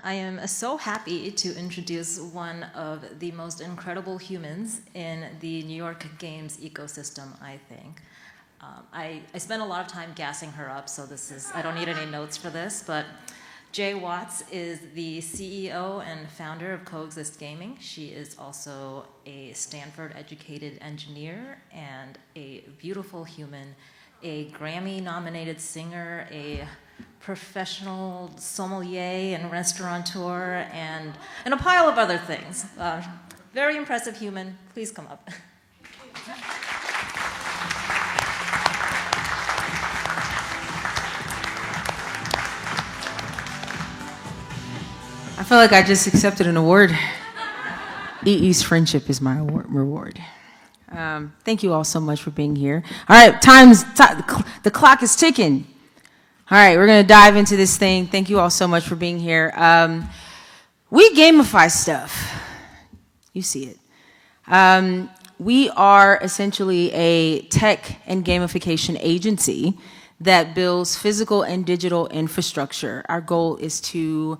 I am so happy to introduce one of the most incredible humans in the New York games ecosystem, I think. I spent a lot of time gassing her up, so I don't need any notes for this, but Jay Watts is the CEO and founder of Coexist Gaming. She is also a Stanford-educated engineer and a beautiful human, a Grammy-nominated singer, a professional sommelier and restaurateur, and a pile of other things. Very impressive human. Please come up. I feel like I just accepted an award. EE's friendship is my reward. Thank you all so much for being here. All right, the clock is ticking. All right, we're going to dive into this thing. Thank you all so much for being here. We gamify stuff. You see it. We are essentially a tech and gamification agency that builds physical and digital infrastructure. Our goal is to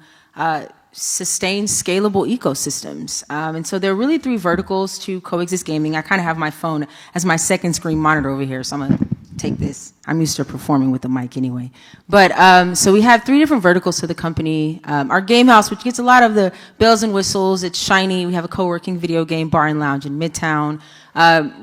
sustain scalable ecosystems. And so there are really three verticals to Coexist Gaming. I kind of have my phone as my second screen monitor over here, so I'm going to take this. I'm used to performing with the mic anyway. But so we have three different verticals to the company. Our game house, which gets a lot of the bells and whistles. It's shiny. We have a co-working video game bar and lounge in Midtown.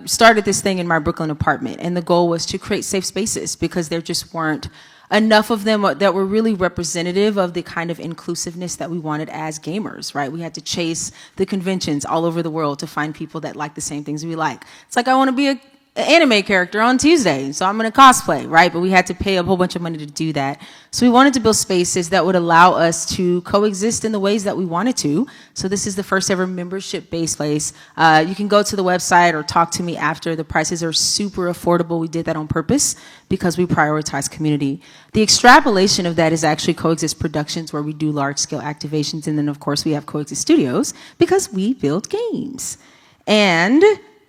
Started this thing in my Brooklyn apartment, and the goal was to create safe spaces because there just weren't enough of them that were really representative of the kind of inclusiveness that we wanted as gamers, right? We had to chase the conventions all over the world to find people that like the same things we like. It's like, I want to be an anime character on Tuesday, so I'm going to cosplay, right? But we had to pay a whole bunch of money to do that. So we wanted to build spaces that would allow us to coexist in the ways that we wanted to. So this is the first ever membership-based place. You can go to the website or talk to me after. The prices are super affordable. We did that on purpose because we prioritize community. The extrapolation of that is actually Coexist Productions, where we do large-scale activations. And then, of course, we have Coexist Studios because we build games. And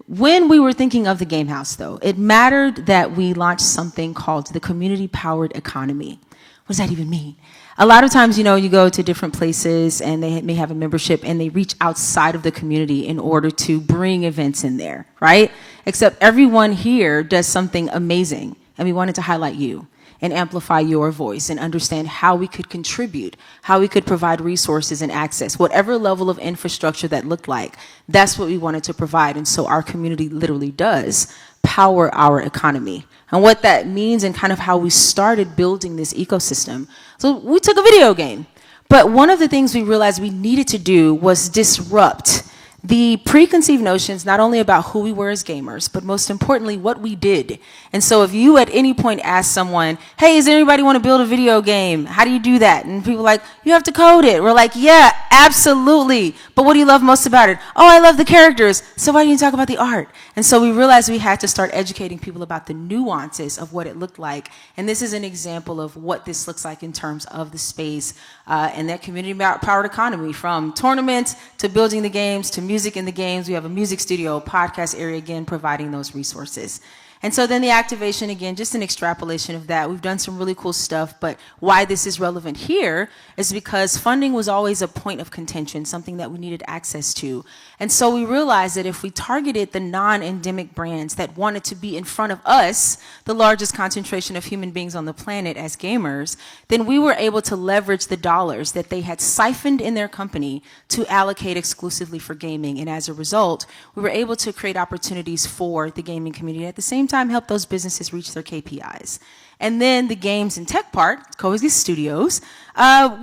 when we were thinking of the Game House, though, it mattered that we launched something called the community-powered economy. What does that even mean? A lot of times, you go to different places and they may have a membership and they reach outside of the community in order to bring events in there, right? Except everyone here does something amazing, and we wanted to highlight you and amplify your voice and understand how we could contribute, how we could provide resources and access, whatever level of infrastructure that looked like. That's what we wanted to provide. And so our community literally does power our economy. And what that means and kind of how we started building this ecosystem. So we took a video game, but one of the things we realized we needed to do was disrupt the preconceived notions, not only about who we were as gamers, but most importantly, what we did. And so if you at any point ask someone, hey, does anybody want to build a video game? How do you do that? And people are like, you have to code it. We're like, yeah, absolutely. But what do you love most about it? Oh, I love the characters. So why do you talk about the art? And so we realized we had to start educating people about the nuances of what it looked like. And this is an example of what this looks like in terms of the space and that community-powered economy, from tournaments to building the games to music in the games. We have a music studio, podcast area, again, providing those resources. And so then the activation, again, just an extrapolation of that. We've done some really cool stuff, but why this is relevant here is because funding was always a point of contention, something that we needed access to. And so we realized that if we targeted the non-endemic brands that wanted to be in front of us, the largest concentration of human beings on the planet as gamers, then we were able to leverage the dollars that they had siphoned in their company to allocate exclusively for gaming. And as a result, we were able to create opportunities for the gaming community. At the same time, help those businesses reach their KPIs. And then the games and tech part, Coexist Studios,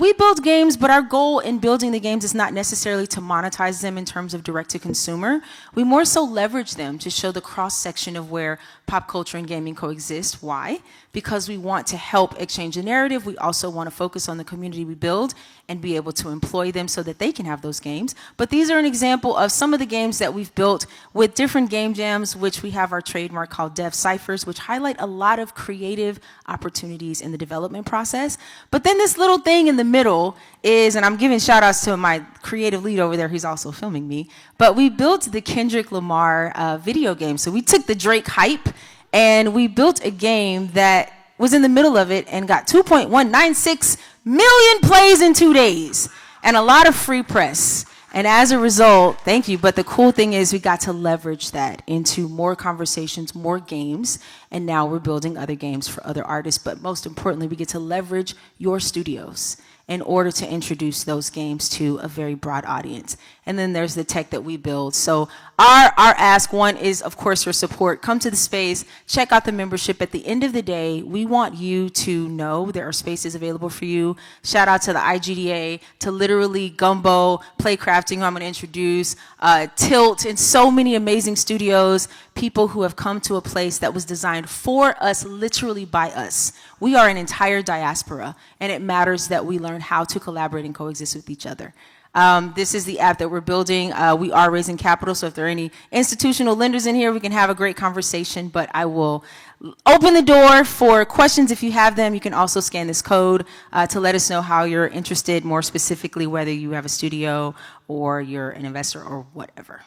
we build games, but our goal in building the games is not necessarily to monetize them in terms of direct to consumer. We more so leverage them to show the cross-section of where pop culture and gaming coexist. Why? Because we want to help exchange the narrative. We also want to focus on the community we build and be able to employ them so that they can have those games. But these are an example of some of the games that we've built with different game jams, which we have our trademark called Dev Ciphers, which highlight a lot of creative opportunities in the development process. But then this little thing in the middle is, and I'm giving shout outs to my creative lead over there, he's also filming me, but we built the Kendrick Lamar video game. So we took the Drake hype and we built a game that was in the middle of it and got 2.196 million plays in 2 days. and a lot of free press. And as a result, thank you, but the cool thing is we got to leverage that into more conversations, more games, and now we're building other games for other artists. But most importantly, we get to leverage your studios in order to introduce those games to a very broad audience. And then there's the tech that we build. So our ask, one, is, of course, your support. Come to the space, check out the membership. At the end of the day, we want you to know there are spaces available for you. Shout out to the IGDA, to literally Gumbo, Playcrafting, who I'm going to introduce, Tilt, and so many amazing studios, people who have come to a place that was designed for us, literally by us. We are an entire diaspora, and it matters that we learn how to collaborate and coexist with each other. This is the app that we're building. We are raising capital, so if there are any institutional lenders in here, we can have a great conversation, but I will open the door for questions if you have them. You can also scan this code to let us know how you're interested, more specifically, whether you have a studio or you're an investor or whatever.